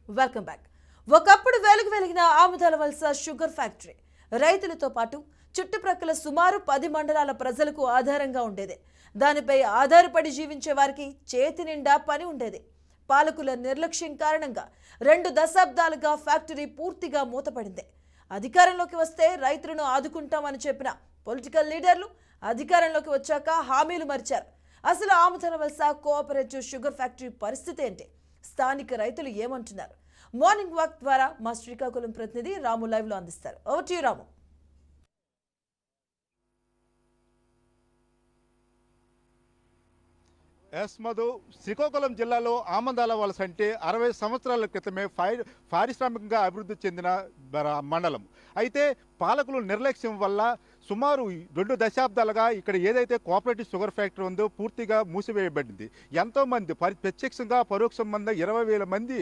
Welcome back. ఒకప్పుడు వెలిగిన ఆముదాల వలస షుగర్ ఫ్యాక్టరీ రైతులతో పాటు చుట్టుప్రక్కల సుమారు 10 మండలాల ప్రజలకు ఆధారంగా ఉండేది. దానిపై ఆధారపడి జీవించే వారికి చేతి నిండా పని ఉండేది. పాలకుల నిర్లక్ష్యం కారణంగా 2 దశాబ్దాలుగా ఫ్యాక్టరీ పూర్తిగా మూతపడింది. అధికారంలోకి వస్తే రైతులను ఆదుకుంటామని చెప్పిన పొలిటికల్ లీడర్లు అధికారంలోకి వచ్చాక హామీలు మరిచారు. అసలు ఆముదాల వలస కోఆపరేటివ్ షుగర్ ఫ్యాక్టరీ పరిస్థితి ఏంటి? స్థానిక రైతులు ఏమంటున్నారు? మార్నింగ్ వాక్ ద్వారా మా శ్రీకాకుళం ప్రతినిధి రాము లైవ్ లో అందిస్తారు. Over to you Ramu. Yes Madhu, Srikakulam జిల్లాలో ఆమందాల వలస అంటే 60 సంవత్సరాల క్రితమే పారిశ్రామికంగా అభివృద్ధి చెందిన మండలం. అయితే పాలకుల నిర్లక్ష్యం వల్ల సుమారు 2 దశాబ్దాలుగా ఇక్కడ ఏదైతే కోఆపరేటివ్ షుగర్ ఫ్యాక్టరీ ఉందో పూర్తిగా మూసివేయబడింది. ఎంతోమంది ప్రత్యక్షంగా పరోక్షంగా 20,000 మంది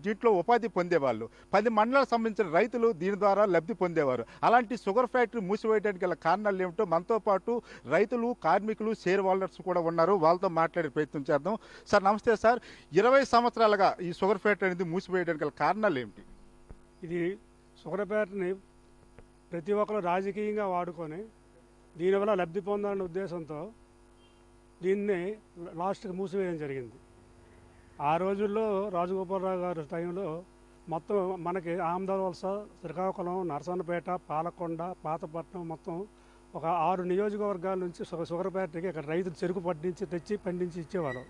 దీంట్లో ఉపాధి పొందేవాళ్ళు. 10 మండలాలకు సంబంధించిన రైతులు దీని ద్వారా లబ్ధి పొందేవారు. అలాంటి షుగర్ ఫ్యాక్టరీ మూసివేయడానికి గల కారణాలు ఏమిటో మనతో పాటు రైతులు, కార్మికులు, షేర్ హోల్డర్స్ కూడా ఉన్నారు. వాళ్ళతో మాట్లాడే ప్రయత్నం చేద్దాం. సార్ నమస్తే సార్. 20 సంవత్సరాలుగా ఈ షుగర్ ఫ్యాక్టరీ అనేది మూసివేయడానికి గల కారణాలు ఏమిటి? ఇది షుగర్ ఫ్యాక్టరీని ప్రతి ఒక్కరు రాజకీయంగా వాడుకొని దీనివల్ల లబ్ధి పొందాలనే ఉద్దేశంతో దీన్ని లాస్ట్కి మూసివేయడం జరిగింది. ఆ రోజుల్లో రాజగోపాలరావు గారి టైంలో మొత్తం మనకి ఆమదాల వలస, శ్రీకాకుళం, నరసన్నపేట, పాలకొండ, పాతపట్నం మొత్తం ఒక 6 నియోజకవర్గాల నుంచి షుగర్ ఫ్యాక్టరీకి ఇక్కడ రైతులు చెరుకు పండించి ఇచ్చేవారు.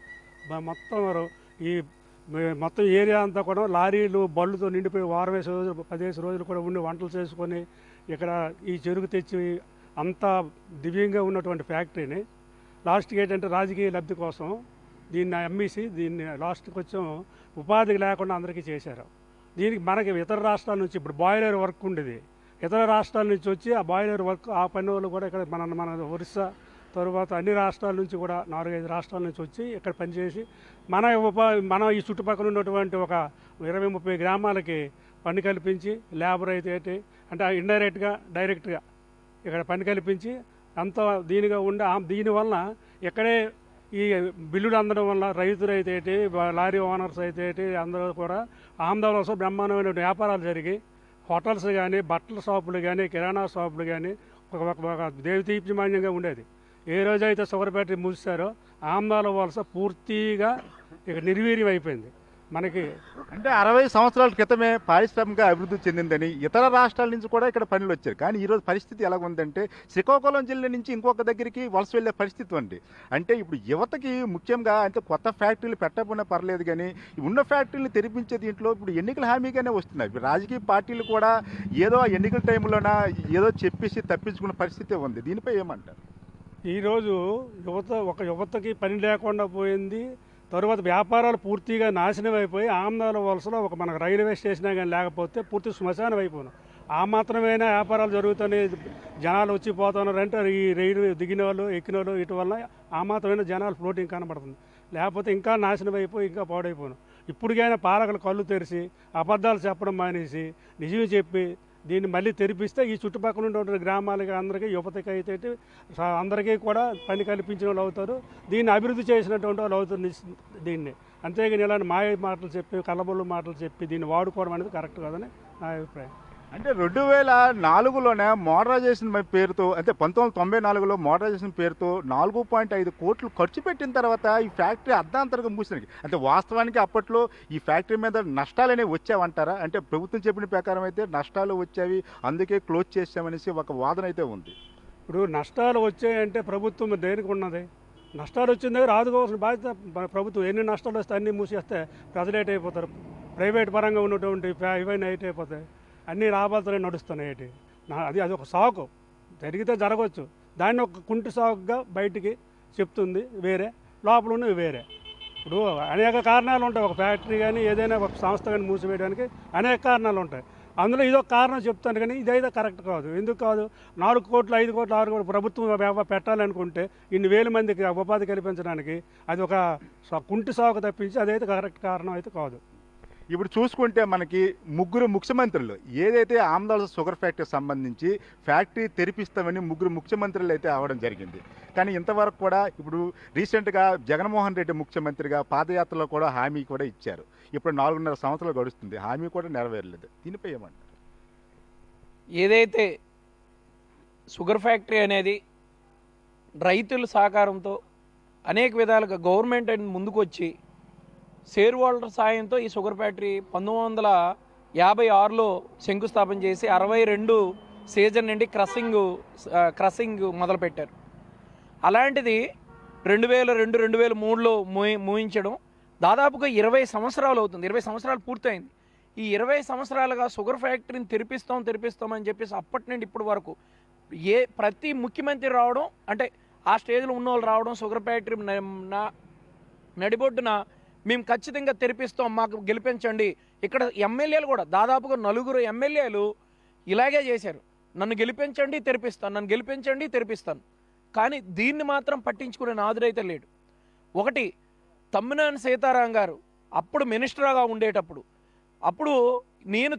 మొత్తం ఏరియా అంతా కూడా లారీలు బళ్ళుతో నిండిపోయి 6 రోజులు 15 రోజులు కూడా ఉండి వంటలు చేసుకొని ఇక్కడ ఈ చెరుకు తెచ్చి అంతా దివ్యంగా ఉన్నటువంటి ఫ్యాక్టరీని లాస్ట్కి ఏంటంటే రాజకీయ లబ్ధి కోసం దీన్ని అమ్మేసి దీన్ని లాస్ట్కి కొంచెం ఉపాధి లేకుండా అందరికీ చేశారు. దీనికి మనకి ఇతర రాష్ట్రాల నుంచి ఇప్పుడు బాయిలర్ వర్క్ ఉండేది. ఇతర రాష్ట్రాల నుంచి వచ్చి ఆ బాయిలర్ వర్క్ ఆ పని వాళ్ళు కూడా ఇక్కడ మన ఒరిస్సా తరువాత అన్ని రాష్ట్రాల నుంచి కూడా 4-5 రాష్ట్రాల నుంచి వచ్చి ఇక్కడ పనిచేసి మన ఈ చుట్టుపక్కల ఉన్నటువంటి ఒక 20-30 గ్రామాలకి పని కల్పించి లేబర్ అయితే అంటే ఇండైరెక్ట్గా డైరెక్ట్గా ఇక్కడ పని కల్పించి అంత దీనిగా ఉండి దీనివల్ల ఇక్కడే ఈ బిల్లులు అందడం వల్ల రైతులు అయితే లారీ ఓనర్స్ అయితే అందరూ కూడా ఆమదాల వలస బ్రహ్మాండమైన వ్యాపారాలు జరిగి హోటల్స్ కానీ, బట్టల షాపులు కానీ, కిరాణా షాపులు కానీ ఒక దేవదీప్యమాన్యంగా ఉండేది. ఏ రోజైతే షుగర్ ఫ్యాక్టరీ మూసారో ఆమదాల వలస పూర్తిగా ఇక నిర్వీర్యం అయిపోయింది. మనకి అంటే 60 సంవత్సరాల క్రితమే పారిశ్రామికంగా అభివృద్ధి చెందిందని ఇతర రాష్ట్రాల నుంచి కూడా ఇక్కడ పనులు వచ్చారు. కానీ ఈరోజు పరిస్థితి ఎలా ఉందంటే శ్రీకాకుళం జిల్లా నుంచి ఇంకొక దగ్గరికి వలస వెళ్ళే పరిస్థితి ఉంది. అంటే ఇప్పుడు యువతకి ముఖ్యంగా అంటే కొత్త ఫ్యాక్టరీలు పెట్టకపోయినా పర్లేదు, కానీ ఉన్న ఫ్యాక్టరీలు తెరిపించే దీంట్లో ఇప్పుడు ఎన్నికల హామీగానే వస్తున్నాయి. ఇప్పుడు రాజకీయ పార్టీలు కూడా ఏదో ఎన్నికల టైంలోన ఏదో చెప్పేసి తప్పించుకున్న పరిస్థితి ఉంది. దీనిపై ఏమంటారు? ఈరోజు యువతకి పని లేకుండా పోయింది. తరువాత వ్యాపారాలు పూర్తిగా నాశనం అయిపోయి ఆమదాల వలసలో మనకు రైల్వే స్టేషన్ కానీ లేకపోతే పూర్తి శ్మశానం అయిపోయినాం. ఆ మాత్రమేనా వ్యాపారాలు జరుగుతున్నాయి, జనాలు వచ్చి పోతున్నారంటే ఈ రైలు దిగిన వాళ్ళు ఎక్కిన వాళ్ళు ఇటు వల్ల ఆ మాత్రమైన జనాలు ఫ్లోటింగ్ కనబడుతుంది. లేకపోతే ఇంకా నాశనం అయిపోయి ఇంకా పాడైపోయినాం. ఇప్పటికైనా పాలకులు కళ్ళు తెరిచి అబద్ధాలు చెప్పడం మానేసి నిజం చెప్పి దీన్ని మళ్ళీ తెరిపిస్తే ఈ చుట్టుపక్కల ఉండే గ్రామాలకి అందరికీ యువతకి అయితే అందరికీ కూడా పని కల్పించిన వాళ్ళు అవుతారు. దీన్ని అభివృద్ధి చేసినటువంటి వాళ్ళు అవుతారు దీన్ని. అంతేగాని ఇలాంటి మాయ మాటలు చెప్పి, కళ్ళబొల్లు మాటలు చెప్పి దీన్ని వాడుకోవడం అనేది కరెక్ట్ కాదని నా అభిప్రాయం. అంటే 2004లోనే మోడరైజేషన్ పేరుతో, అంటే 1994లో మోడరైజేషన్ పేరుతో 4.5 కోట్లు ఖర్చు పెట్టిన తర్వాత ఈ ఫ్యాక్టరీ అర్ధాంతరంగా మూసినాయి. అంటే వాస్తవానికి అప్పట్లో ఈ ఫ్యాక్టరీ మీద నష్టాలు అనేవి వచ్చావంటారా? అంటే ప్రభుత్వం చెప్పిన ప్రకారం అయితే నష్టాలు వచ్చేవి, అందుకే క్లోజ్ చేసామనేసి ఒక వాదన అయితే ఉంది. ఇప్పుడు నష్టాలు వచ్చాయంటే ప్రభుత్వం దేనికి ఉన్నది? నష్టాలు వచ్చిన దగ్గర ఆదుకోవాల్సిన బాధ్యత ప్రభుత్వం. ఎన్ని నష్టాలు వస్తే అన్నీ మూసేస్తే ప్రజలు ఏట్ అయిపోతారు. ప్రైవేట్ పరంగా ఉన్నటువంటి ఇవన్నీ ఏట్ అయిపోతాయి. అన్ని లాభాలతోనే నడుస్తున్నాయి. అది ఒక సాకు జరిగితే జరగవచ్చు. దాన్ని ఒక కుంటి సాకుగా బయటికి చెప్తుంది వేరే, లోపల ఉన్నవి వేరే. ఇప్పుడు అనేక కారణాలు ఉంటాయి. ఒక ఫ్యాక్టరీ కానీ ఏదైనా ఒక సంస్థ కానీ మూసివేయడానికి అనేక కారణాలు ఉంటాయి. అందులో ఇదొక కారణం చెప్తాను, కానీ ఇదైతే కరెక్ట్ కాదు. ఎందుకు కాదు? 4 కోట్లు 5 కోట్లు 6 కోట్లు ప్రభుత్వం పెట్టాలనుకుంటే ఇన్ని వేల మందికి ఉపాధి కల్పించడానికి అది ఒక కుంటి సాకు తప్పించి అదైతే కరెక్ట్ కారణం అయితే కాదు. ఇప్పుడు చూసుకుంటే మనకి ముగ్గురు ముఖ్యమంత్రులు ఏదైతే ఆమ్దాల షుగర్ ఫ్యాక్టరీ సంబంధించి ఫ్యాక్టరీ తెరిపిస్తామని ముగ్గురు ముఖ్యమంత్రులు అయితే అవడం జరిగింది. కానీ ఇంతవరకు కూడా ఇప్పుడు రీసెంట్గా జగన్మోహన్ రెడ్డి ముఖ్యమంత్రిగా పాదయాత్రలో కూడా హామీ కూడా ఇచ్చారు. ఇప్పుడు 4.5 సంవత్సరాలు గడుస్తుంది, హామీ కూడా నెరవేరలేదు. దీనిపై ఏమంటారు? ఏదైతే షుగర్ ఫ్యాక్టరీ అనేది రైతుల సహకారంతో అనేక విధాలుగా గవర్నమెంట్ ముందుకు వచ్చి షేర్ హోల్డర్ సాయంతో ఈ షుగర్ ఫ్యాక్టరీ 1956లో శంకుస్థాపన చేసి 62 సీజన్ నుండి క్రషింగ్ మొదలుపెట్టారు. అలాంటిది 2002, 2003లో మూయించడం దాదాపుగా 20 సంవత్సరాలు అవుతుంది. 20 సంవత్సరాలు పూర్తయింది. ఈ 20 సంవత్సరాలుగా షుగర్ ఫ్యాక్టరీని తెరిపిస్తామని చెప్పేసి అప్పటి నుండి ఇప్పటి వరకు ప్రతి ముఖ్యమంత్రి రావడం, అంటే ఆ స్టేజ్లో ఉన్న వాళ్ళు రావడం, షుగర్ ఫ్యాక్టరీ నడిబొడ్డున మేము ఖచ్చితంగా తెరిపిస్తాం, మాకు గెలిపించండి. ఇక్కడ ఎమ్మెల్యేలు కూడా దాదాపుగా 4 ఎమ్మెల్యేలు ఇలాగే చేశారు, నన్ను గెలిపించండి తెరిపిస్తాను, నన్ను గెలిపించండి తెరిపిస్తాను. కానీ దీన్ని మాత్రం పట్టించుకునే నాదుడైతే లేడు. ఒకటి తమ్మినేని సీతారాం గారు అప్పుడు మినిస్టర్గా ఉండేటప్పుడు నేను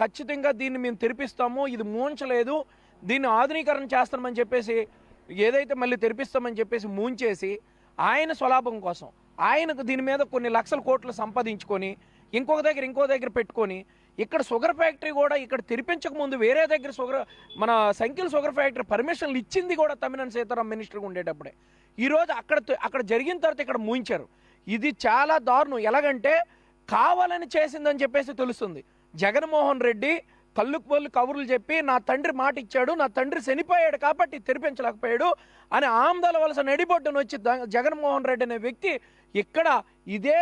ఖచ్చితంగా దీన్ని మేము తెరిపిస్తాము, ఇది మూంచలేదు, దీన్ని ఆధునీకరణ చేస్తామని చెప్పేసి ఏదైతే మళ్ళీ తెరిపిస్తామని చెప్పేసి మూంచేసి ఆయన స్వలాభం కోసం ఆయనకు దీని మీద కొన్ని లక్షల కోట్లు సంపాదించుకొని ఇంకో దగ్గర పెట్టుకొని ఇక్కడ షుగర్ ఫ్యాక్టరీ కూడా ఇక్కడ తెరిపించక ముందు వేరే దగ్గర మన సంఖ్యల షుగర్ ఫ్యాక్టరీ పర్మిషన్లు ఇచ్చింది కూడా తమ్మినేని సీతారాం మినిస్టర్గా ఉండేటప్పుడే. ఈరోజు అక్కడ జరిగిన తర్వాత ఇక్కడ మూయించారు. ఇది చాలా దారుణం. ఎలాగంటే కావాలని చేసిందని చెప్పేసి తెలుస్తుంది. జగన్మోహన్ రెడ్డి కళ్ళు కబుర్లు చెప్పి నా తండ్రి మాట ఇచ్చాడు, నా తండ్రి చనిపోయాడు కాబట్టి తెరిపించలేకపోయాడు అని ఆమ్దాల వలస నడిబొడ్డును వచ్చి జగన్మోహన్ రెడ్డి అనే వ్యక్తి ఇక్కడ ఇదే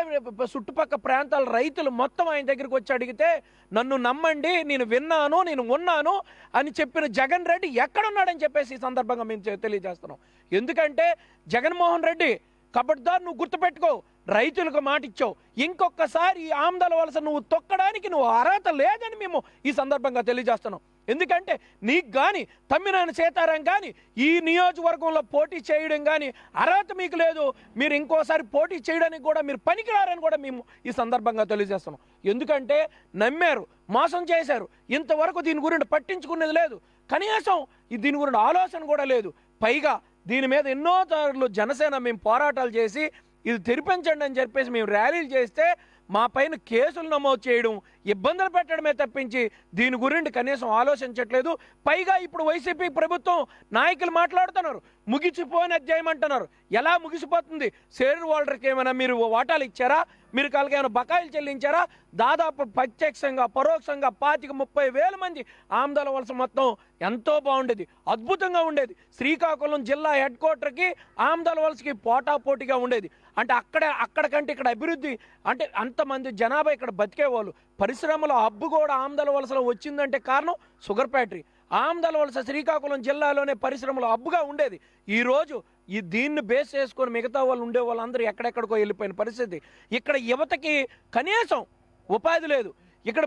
చుట్టుపక్కల ప్రాంతాల రైతులు మొత్తం ఆయన దగ్గరికి వచ్చి అడిగితే నన్ను నమ్మండి, నేను విన్నాను, నేను ఉన్నాను అని చెప్పిన జగన్ రెడ్డి ఎక్కడున్నాడని చెప్పేసి ఈ సందర్భంగా మేము తెలియజేస్తున్నాం. ఎందుకంటే జగన్మోహన్ రెడ్డి కబడ్దార్, నువ్వు గుర్తుపెట్టుకో, రైతులకు మాట ఇచ్చావు, ఇంకొకసారి ఈ ఆమ్దాల వలస నువ్వు తొక్కడానికి నువ్వు అర్హత లేదని మేము ఈ సందర్భంగా తెలియజేస్తున్నాం. ఎందుకంటే నీకు కానీ తమ్మినేని సీతారాం కానీ ఈ నియోజకవర్గంలో పోటీ చేయడం కానీ అర్హత మీకు లేదు, మీరు ఇంకోసారి పోటీ చేయడానికి కూడా మీరు పనికిరారని కూడా మేము ఈ సందర్భంగా తెలియజేస్తున్నాం. ఎందుకంటే నమ్మారు, మోసం చేశారు, ఇంతవరకు దీని గురించి పట్టించుకునేది లేదు, కనీసం దీని గురించి ఆలోచన కూడా లేదు. పైగా దీని మీద ఎన్నో సార్లు జనసేన మేము పోరాటాలు చేసి ఇది తెరిపించండి అని చెప్పేసి మేము ర్యాలీలు చేస్తే మా పైన కేసులు నమోదు చేయడం, ఇబ్బందులు పెట్టడమే తప్పించి దీని గురించి కనీసం ఆలోచించట్లేదు. పైగా ఇప్పుడు వైసీపీ ప్రభుత్వం నాయకులు మాట్లాడుతున్నారు, ముగిసిపోయిన అధ్యాయం అంటున్నారు. ఎలా ముగిసిపోతుంది? షేర్ హోల్డర్కి ఏమైనా మీరు వాటాలు ఇచ్చారా? మీరు వాళ్ళకి ఏమైనా బకాయిలు చెల్లించారా? దాదాపు ప్రత్యక్షంగా పరోక్షంగా 25-30 వేల మంది ఆమ్దాల వలస మొత్తం ఎంతో బాగుండేది, అద్భుతంగా ఉండేది. శ్రీకాకుళం జిల్లా హెడ్ క్వార్టర్కి ఆమ్దాల వలసకి పోటాపోటీగా ఉండేది. అంటే అక్కడికంటే ఇక్కడ అభివృద్ధి, అంటే అంతమంది జనాభా ఇక్కడ బతికేవాళ్ళు. పరిశ్రమల హబ్బు కూడా ఆమ్దాల వలసలో వచ్చిందంటే కారణం షుగర్ ఫ్యాక్టరీ. ఆమ్దాల వలస శ్రీకాకుళం జిల్లాలోనే పరిశ్రమల హబ్బుగా ఉండేది. ఈరోజు దీన్ని బేస్ చేసుకొని మిగతా వాళ్ళు ఉండే వాళ్ళందరూ ఎక్కడెక్కడికో వెళ్ళిపోయిన పరిస్థితి. ఇక్కడ యువతకి కనీసం ఉపాధి లేదు. ఇక్కడ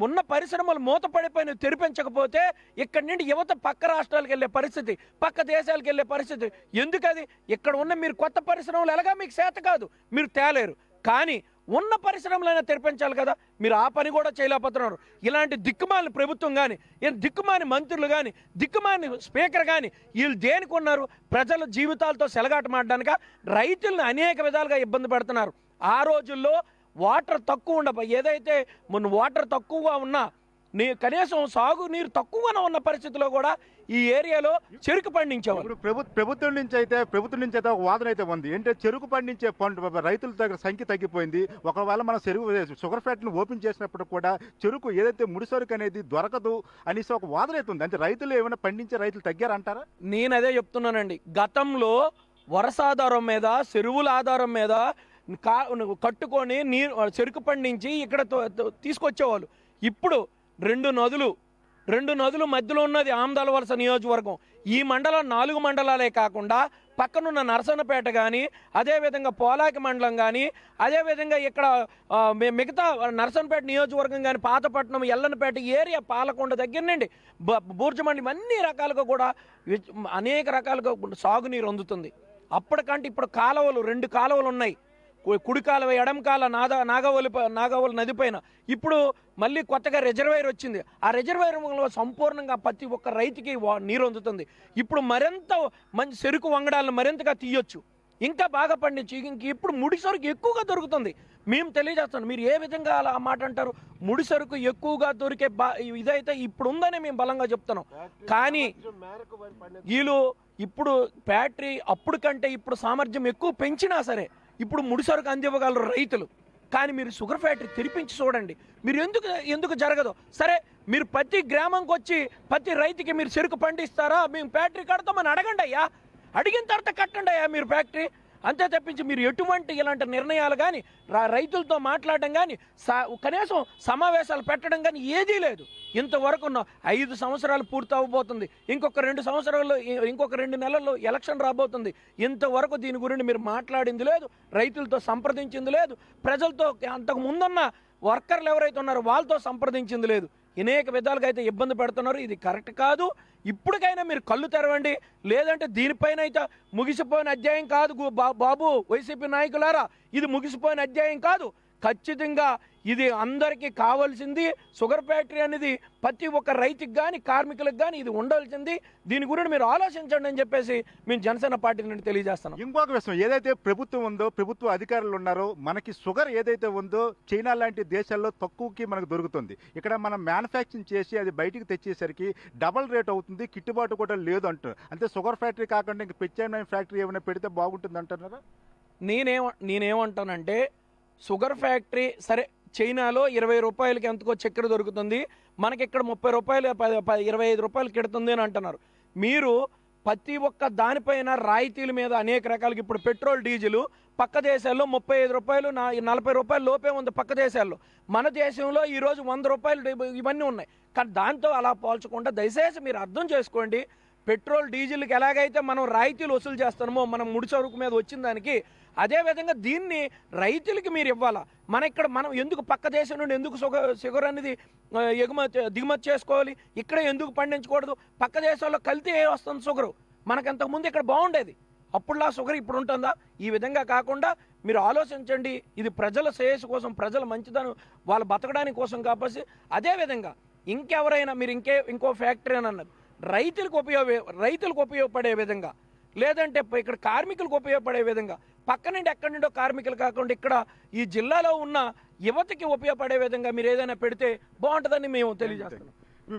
ఉన్న పరిశ్రమలు మూతపడిపోయిన తెరిపించకపోతే ఇక్కడి నుండి యువత పక్క రాష్ట్రాలకు వెళ్ళే పరిస్థితి, పక్క దేశాలకు వెళ్ళే పరిస్థితి. ఎందుకది? ఇక్కడ ఉన్న మీరు కొత్త పరిశ్రమలు ఎలాగా మీకు చేత కాదు, మీరు తేలేరు. కానీ ఉన్న పరిశ్రమలైనా తెరిపించాలి కదా, మీరు ఆ పని కూడా చేయలేకపోతున్నారు. ఇలాంటి దిక్కుమాలిన ప్రభుత్వం కానీ, దిక్కుమాని మంత్రులు కానీ, దిక్కుమాని స్పీకర్ కానీ వీళ్ళు దేనికి ఉన్నారు? ప్రజల జీవితాలతో సెలగాటమాడడానిక? రైతులను అనేక విధాలుగా ఇబ్బంది పెడుతున్నారు. ఆ రోజుల్లో వాటర్ తక్కువ ఏదైతే వాటర్ తక్కువగా ఉన్నా కనీసం సాగు నీరు తక్కువగా ఉన్న పరిస్థితిలో కూడా ఈ ఏరియాలో చెరుకు పండించేవారు. ప్రభుత్వం నుంచి అయితే ఒక వాదన అయితే ఉంది. ఏంటంటే చెరుకు పండించే రైతుల దగ్గర సంఖ్య తగ్గిపోయింది. ఒకవేళ మనం షుగర్ ఫ్యాక్టరీని ఓపెన్ చేసినప్పుడు కూడా చెరుకు ఏదైతే ముడిసరుకు అనేది దొరకదు అనేసి ఒక వాదన అయితే ఉంది. అంటే రైతులు ఏమైనా పండించే రైతులు తగ్గారంటారా? నేను అదే చెప్తున్నానండి. గతంలో వరుస ఆధారం మీద, చెరువుల ఆధారం మీద కట్టుకొని చెరుకు పండించి ఇక్కడ తీసుకొచ్చేవాళ్ళు. ఇప్పుడు రెండు నదులు మధ్యలో ఉన్నది ఆమ్దాల వలస నియోజకవర్గం. ఈ మండలం 4 మండలాలే కాకుండా పక్కనున్న నరసన్నపేట కానీ, అదేవిధంగా పోలాకి మండలం కానీ, అదేవిధంగా ఇక్కడ మిగతా నరసన్నపేట నియోజకవర్గం కానీ, పాతపట్నం, ఎల్లనపేట ఏరియా, పాలకొండ దగ్గర నుండి బూర్జమండి అన్ని రకాలుగా కూడా అనేక రకాలుగా సాగునీరు అందుతుంది. అప్పటికంటే ఇప్పుడు 2 కాలువలు ఉన్నాయి. కుడికాల ఎడంకాల నాగవోలు నది పైన ఇప్పుడు మళ్ళీ కొత్తగా రిజర్వాయర్ వచ్చింది. ఆ రిజర్వాయర్లో సంపూర్ణంగా ప్రతి ఒక్క రైతుకి నీరు అందుతుంది. ఇప్పుడు మరింత మంచి చెరుకు వంగడాలను మరింతగా తీయొచ్చు, ఇంకా బాగా పండించి ఇంక ఇప్పుడు ముడి సరుకు ఎక్కువగా దొరుకుతుంది. మేము తెలియజేస్తాం. మీరు ఏ విధంగా అలా ఆ మాట అంటారు? ముడి సరుకు ఎక్కువగా దొరికే ఇదైతే ఇప్పుడు ఉందని మేము బలంగా చెప్తున్నాం. కానీ వీళ్ళు ఇప్పుడు ఫ్యాక్టరీ అప్పుడు కంటే ఇప్పుడు సామర్థ్యం ఎక్కువ పెంచినా సరే ఇప్పుడు ముడి సరుకు అందివ్వగలరు రైతులు. కానీ మీరు షుగర్ ఫ్యాక్టరీ తెరిపించి చూడండి, మీరు ఎందుకు జరగదు? సరే, మీరు ప్రతి గ్రామంకి వచ్చి ప్రతి రైతుకి మీరు చెరుకు పండిస్తారా, మేము ఫ్యాక్టరీ కడతామని అడగండి అయ్యా. అడిగిన తర్వాత కట్టండి అయ్యా మీరు ఫ్యాక్టరీ. అంతే తప్పించి మీరు ఎటువంటి ఇలాంటి నిర్ణయాలు కానీ రైతులతో మాట్లాడడం కానీ కనీసం సమావేశాలు పెట్టడం కానీ ఏదీ లేదు. ఇంతవరకు 5 సంవత్సరాలు పూర్తి అవ్వబోతుంది. ఇంకొక 2 సంవత్సరాల్లో ఇంకొక 2 నెలల్లో ఎలక్షన్ రాబోతుంది. ఇంతవరకు దీని గురించి మీరు మాట్లాడింది లేదు, రైతులతో సంప్రదించింది లేదు, ప్రజలతో అంతకు ముందున్న వర్కర్లు ఎవరైతే ఉన్నారో వాళ్ళతో సంప్రదించింది లేదు. అనేక విధాలుగా అయితే ఇబ్బంది పెడుతున్నారు. ఇది కరెక్ట్ కాదు. ఇప్పటికైనా మీరు కళ్ళు తెరవండి, లేదంటే దీనిపైన అయితే ముగిసిపోయిన అధ్యాయం కాదు బాబు వైసీపీ నాయకులారా, ఇది ముగిసిపోయిన అధ్యాయం కాదు. ఖచ్చితంగా ఇది అందరికీ కావాల్సింది. షుగర్ ఫ్యాక్టరీ అనేది ప్రతి ఒక్క రైతుకి కానీ కార్మికులకు కానీ ఇది ఉండాల్సింది. దీని గురించి మీరు ఆలోచించండి అని చెప్పేసి మేము జనసేన పార్టీ నుండి తెలియజేస్తున్నాం. ఇంకొక విషయం, ఏదైతే ప్రభుత్వం ఉందో, ప్రభుత్వ అధికారులు ఉన్నారో, మనకి షుగర్ ఏదైతే ఉందో చైనా లాంటి దేశాల్లో తక్కువకి మనకు దొరుకుతుంది. ఇక్కడ మనం మ్యానుఫ్యాక్చరింగ్ చేసి అది బయటికి తెచ్చేసరికి డబల్ రేట్ అవుతుంది, గిట్టుబాటు కూడా లేదు అంటారు. అంటే షుగర్ ఫ్యాక్టరీ కాకుండా ఇంక ప్రత్యామ్నాయ ఫ్యాక్టరీ ఏమైనా పెడితే బాగుంటుంది అంటున్నారా? నేనేమంటానంటే షుగర్ ఫ్యాక్టరీ సరే, చైనాలో 20 రూపాయలకి ఎంతకో చక్కెర దొరుకుతుంది, మనకి ఇక్కడ 30 రూపాయలు 25 రూపాయలు కిడుతుంది అని అంటున్నారు. మీరు ప్రతి ఒక్క దానిపైన రాయితీల మీద అనేక రకాలకి ఇప్పుడు పెట్రోల్ డీజిల్ పక్క దేశాల్లో 35 రూపాయలు 40 రూపాయల లోపే ఉంది పక్క దేశాల్లో. మన దేశంలో ఈరోజు 100 రూపాయలు ఇవన్నీ ఉన్నాయి. కానీ దాంతో అలా పోల్చకుండా దయచేసి మీరు అర్థం చేసుకోండి. పెట్రోల్ డీజిల్కి ఎలాగైతే మనం రాయితీలు వసూలు చేస్తామో మనం ముడి సరుకు మీద వచ్చిన దానికి, అదేవిధంగా దీన్ని రైతులకి మీరు ఇవ్వాలా. మనం ఎందుకు పక్క దేశం నుండి ఎందుకు షుగర్ అనేది దిగుమతి చేసుకోవాలి? ఇక్కడ ఎందుకు పండించకూడదు? పక్క దేశాల్లో కల్తీ వస్తుంది షుగరు. మనకు అంతకుముందు ఇక్కడ బాగుండేది, అప్పుడులా షుగర్ ఇప్పుడు ఉంటుందా? ఈ విధంగా కాకుండా మీరు ఆలోచించండి. ఇది ప్రజల శ్రేయస్సు కోసం, ప్రజల మంచిదనం వాళ్ళు బతకడానికి కోసం కాబట్టి. అదేవిధంగా ఇంకెవరైనా మీరు ఇంకో ఫ్యాక్టరీ అని అన్నది రైతులకు ఉపయోగపడే విధంగా, లేదంటే ఇక్కడ కార్మికులకు ఉపయోగపడే విధంగా, పక్క నుండి ఎక్కడి నుండో కార్మికులు కాకుండా ఇక్కడ ఈ జిల్లాలో ఉన్న యువతకి ఉపయోగపడే విధంగా మీరు ఏదైనా పెడితే బాగుంటుందని మేము తెలియజేస్తున్నాం.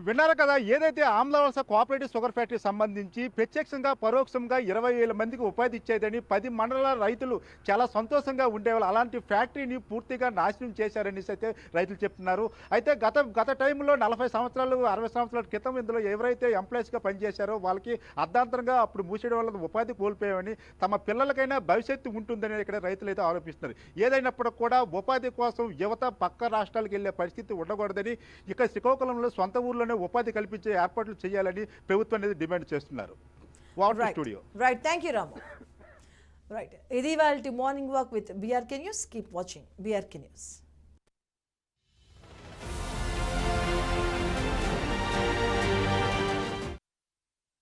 విన్నారు కదా, ఏదైతే ఆమ్లవలస కోఆపరేటివ్ షుగర్ ఫ్యాక్టరీ సంబంధించి ప్రత్యక్షంగా పరోక్షంగా 20,000 మందికి ఉపాధి ఇచ్చేదని 10 మండలాల రైతులు చాలా సంతోషంగా ఉండేవాళ్ళు. అలాంటి ఫ్యాక్టరీని పూర్తిగా నాశనం చేశారనేసి అయితే రైతులు చెప్తున్నారు. అయితే గత టైంలో 40 సంవత్సరాలు 60 సంవత్సరాల క్రితం ఇందులో ఎవరైతే ఎంప్లాయీస్గా పనిచేశారో వాళ్ళకి అర్ధాంతరంగా అప్పుడు మూసేయడం వల్ల ఉపాధి కోల్పోయామని, తమ పిల్లలకైనా భవిష్యత్తు ఉంటుందని ఇక్కడ రైతులు అయితే ఆరోపిస్తున్నారు. ఏదైనప్పటికీ కూడా ఉపాధి కోసం యువత పక్క రాష్ట్రాలకు వెళ్ళే పరిస్థితి ఉండకూడదని, ఇక్కడ శ్రీకాకుళంలో సొంత ఊర్లోనే ఉపాధి కల్పించే ఏర్పాట్లు చేయాలని ప్రభుత్వం అనేది డిమాండ్ చేస్తున్నారు. Studio right, thank you Ramu. Right, ఇది వాళ్ళ morning walk with BRK news. Keep watching BRK news.